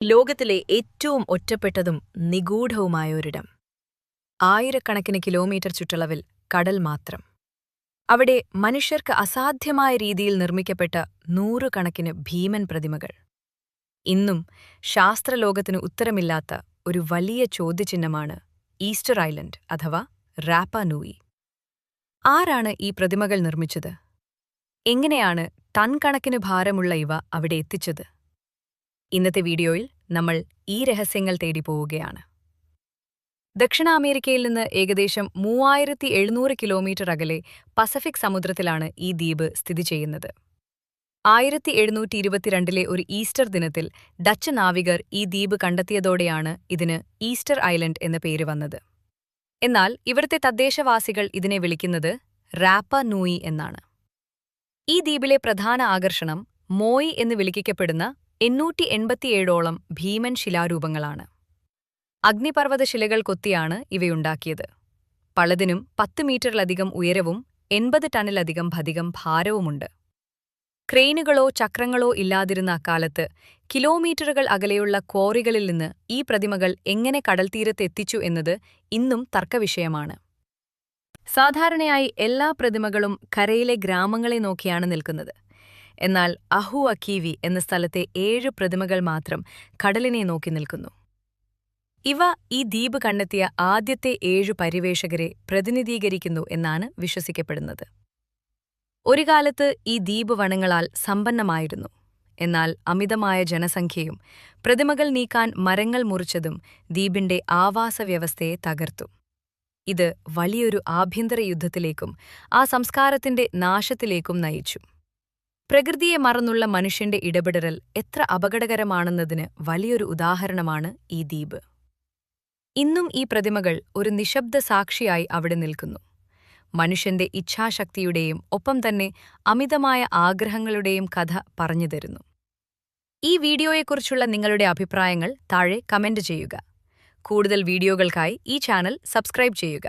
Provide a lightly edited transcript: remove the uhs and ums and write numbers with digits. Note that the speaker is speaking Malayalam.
ലോകത്തിലെ ഏറ്റവും ഒറ്റപ്പെട്ടതും നിഗൂഢവുമായ ഒരിടം. ആയിരക്കണക്കിന് കിലോമീറ്റർ ചുറ്റളവിൽ കടൽ മാത്രം. അവിടെ മനുഷ്യർക്ക് അസാധ്യമായ രീതിയിൽ നിർമ്മിക്കപ്പെട്ട നൂറുകണക്കിന് ഭീമൻ പ്രതിമകൾ. ഇന്നും ശാസ്ത്രലോകത്തിന് ഉത്തരമില്ലാത്ത ഒരു വലിയ ചോദ്യചിഹ്നമാണ് ഈസ്റ്റർ ഐലൻഡ് അഥവാ റാപ്പ നൂയി. ആരാണ് ഈ പ്രതിമകൾ നിർമ്മിച്ചത്? എങ്ങനെയാണ് ടൺ കണക്കിന് ഭാരമുള്ള ഇവ അവിടെ എത്തിച്ചത്? ഇന്നത്തെ വീഡിയോയിൽ നമ്മൾ ഈ രഹസ്യങ്ങൾ തേടി പോവുകയാണ്. ദക്ഷിണ അമേരിക്കയിൽ നിന്ന് ഏകദേശം 3700 കിലോമീറ്റർ അകലെ പസഫിക് സമുദ്രത്തിലാണ് ഈ ദ്വീപ് സ്ഥിതി ചെയ്യുന്നത്. 1722 ഒരു ഈസ്റ്റർ ദിനത്തിൽ ഡച്ച് നാവികർ ഈ ദ്വീപ് കണ്ടെത്തിയതോടെയാണ് ഇതിന് ഈസ്റ്റർ ഐലൻഡ് എന്ന പേര് വന്നത്. എന്നാൽ ഇവിടുത്തെ തദ്ദേശവാസികൾ ഇതിനെ വിളിക്കുന്നത് റാപ്പ നൂയി എന്നാണ്. ഈ ദ്വീപിലെ പ്രധാന ആകർഷണം മോയി എന്ന് വിളിക്കപ്പെടുന്ന 887ഓളം ഭീമൻ ശിലാരൂപങ്ങളാണ്. അഗ്നിപർവ്വത ശിലകൾ കൊത്തിയാണ് ഇവയുണ്ടാക്കിയത്. പലതിനും 10 മീറ്ററിലധികം ഉയരവും 80 ടണ്ണിലധികം ഭാരവുമുണ്ട്. ക്രെയിനുകളോ ചക്രങ്ങളോ ഇല്ലാതിരുന്ന അക്കാലത്ത് കിലോമീറ്ററുകൾ അകലെയുള്ള ക്വാറികളിൽ നിന്ന് ഈ പ്രതിമകൾ എങ്ങനെ കടൽത്തീരത്ത് എത്തിച്ചു എന്നത് ഇന്നും തർക്കവിഷയമാണ്. സാധാരണയായി എല്ലാ പ്രതിമകളും കരയിലെ ഗ്രാമങ്ങളെ നോക്കിയാണ് നിൽക്കുന്നത്. എന്നാൽ അഹു അക്കീവി എന്ന സ്ഥലത്തെ 7 പ്രതിമകൾ മാത്രം കടലിനെ നോക്കി നിൽക്കുന്നു. ഇവ ഈ ദ്വീപ് കണ്ടെത്തിയ ആദ്യത്തെ 7 പര്യവേഷകരെ പ്രതിനിധീകരിക്കുന്നു എന്നാണ് വിശ്വസിക്കപ്പെടുന്നത്. ഒരു കാലത്ത് ഈ ദ്വീപ് വനങ്ങളാൽ സമ്പന്നമായിരുന്നു. എന്നാൽ അമിതമായ ജനസംഖ്യയും പ്രതിമകൾ നീക്കാൻ മരങ്ങൾ മുറിച്ചതും ദ്വീപിന്റെ ആവാസ വ്യവസ്ഥയെ തകർത്തു. ഇത് വലിയൊരു ആഭ്യന്തര യുദ്ധത്തിലേക്കും ആ സംസ്കാരത്തിന്റെ നാശത്തിലേക്കും നയിച്ചു. പ്രകൃതിയെ മറന്നുള്ള മനുഷ്യന്റെ ഇടപെടൽ എത്ര അപകടകരമാണെന്നതിന് വലിയൊരു ഉദാഹരണമാണ് ഈ ദ്വീപ്. ഇന്നും ഈ പ്രതിമകൾ ഒരു നിശബ്ദ സാക്ഷിയായി അവിടെ നിൽക്കുന്നു. മനുഷ്യന്റെ ഇച്ഛാശക്തിയുടെയും ഒപ്പം തന്നെ അമിതമായ ആഗ്രഹങ്ങളുടെയും കഥ പറഞ്ഞുതരുന്നു. ഈ വീഡിയോയെക്കുറിച്ചുള്ള നിങ്ങളുടെ അഭിപ്രായങ്ങൾ താഴെ കമന്റ് ചെയ്യുക. കൂടുതൽ വീഡിയോകൾക്കായി ഈ ചാനൽ സബ്സ്ക്രൈബ് ചെയ്യുക.